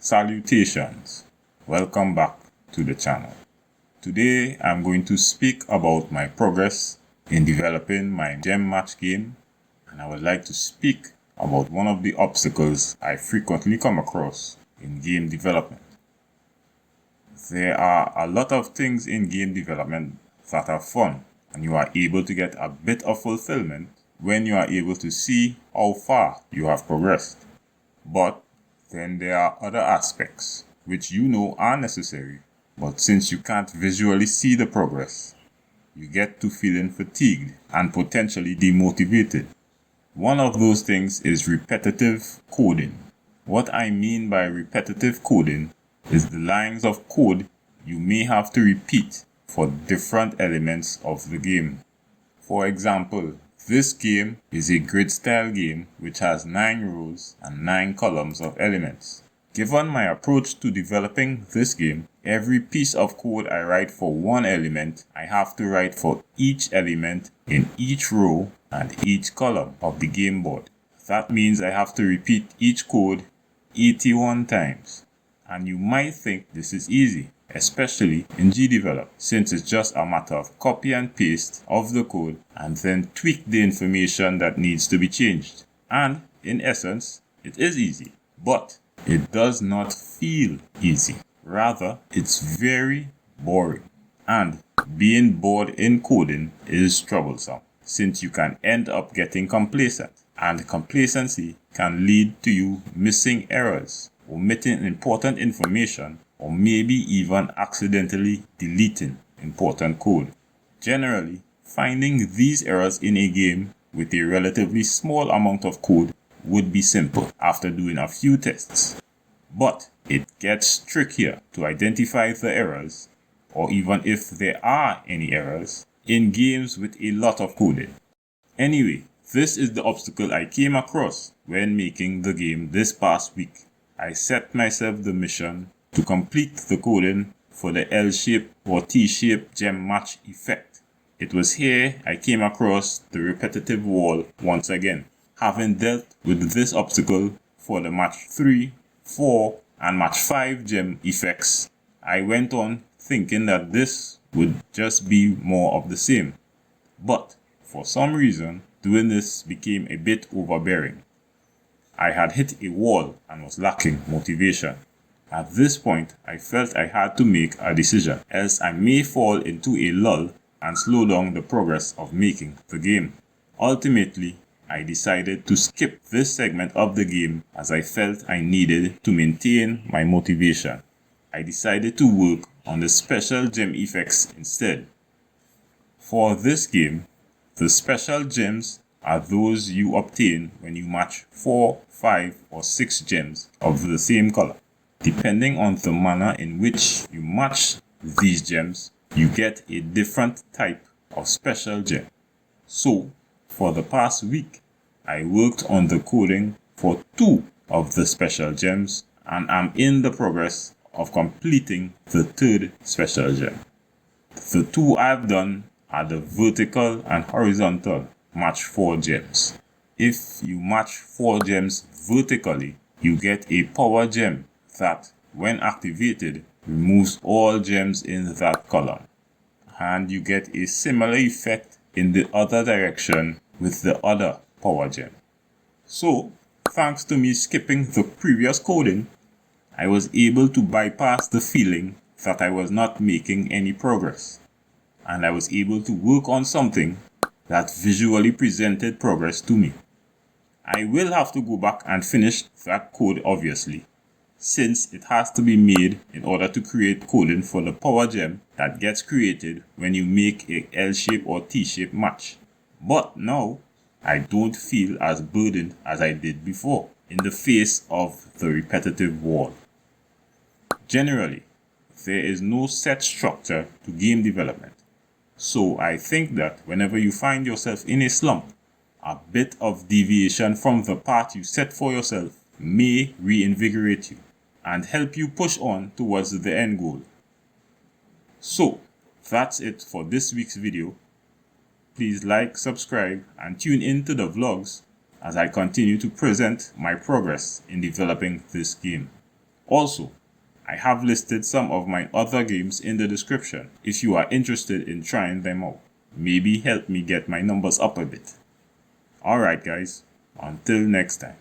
Salutations, welcome back to the channel. Today I'm going to speak about my progress in developing my gem match game, and I would like to speak about one of the obstacles I frequently come across in game development. There are a lot of things in game development that are fun, and you are able to get a bit of fulfillment when you are able to see how far you have progressed. But then there are other aspects which you know are necessary, but since you can't visually see the progress, you get to feeling fatigued and potentially demotivated. One of those things is repetitive coding. What I mean by repetitive coding is the lines of code you may have to repeat for different elements of the game. For example, this game is a grid style game which has 9 rows and 9 columns of elements. Given my approach to developing this game, every piece of code I write for one element, I have to write for each element in each row and each column of the game board. That means I have to repeat each code 81 times. And you might think this is easy, especially in Gdevelop, since it's just a matter of copy and paste of the code and then tweak the information that needs to be changed. And in essence, it is easy, but it does not feel easy. Rather, it's very boring. And being bored in coding is troublesome, since you can end up getting complacent, and complacency can lead to you missing errors, omitting important information, or maybe even accidentally deleting important code. Generally, finding these errors in a game with a relatively small amount of code would be simple after doing a few tests. But it gets trickier to identify the errors, or even if there are any errors, in games with a lot of coding. Anyway, this is the obstacle I came across when making the game this past week. I set myself the mission to complete the coding for the L-shape or T-shape gem match effect. It was here I came across the repetitive wall once again. Having dealt with this obstacle for the match 3, 4 and match 5 gem effects, I went on thinking that this would just be more of the same. But for some reason, doing this became a bit overbearing. I had hit a wall and was lacking motivation. At this point, I felt I had to make a decision, else I may fall into a lull and slow down the progress of making the game. Ultimately, I decided to skip this segment of the game as I felt I needed to maintain my motivation. I decided to work on the special gem effects instead. For this game, the special gems are those you obtain when you match 4, 5 or 6 gems of the same color. Depending on the manner in which you match these gems, you get a different type of special gem. So, for the past week, I worked on the coding for 2 of the special gems and am in the progress of completing the 3rd special gem. The 2 I've done are the vertical and horizontal match 4 gems. If you match 4 gems vertically, you get a power gem that, when activated, removes all gems in that column. And you get a similar effect in the other direction with the other power gem. So, thanks to me skipping the previous coding, I was able to bypass the feeling that I was not making any progress. And I was able to work on something that visually presented progress to me. I will have to go back and finish that code obviously, since it has to be made in order to create coding for the power gem that gets created when you make a L-shape or T-shape match. But now, I don't feel as burdened as I did before in the face of the repetitive wall. Generally, there is no set structure to game development. So I think that whenever you find yourself in a slump, a bit of deviation from the path you set for yourself may reinvigorate you and help you push on towards the end goal. So, that's it for this week's video. Please like, subscribe, and tune in to the vlogs as I continue to present my progress in developing this game. Also, I have listed some of my other games in the description if you are interested in trying them out. Maybe help me get my numbers up a bit. Alright guys, until next time.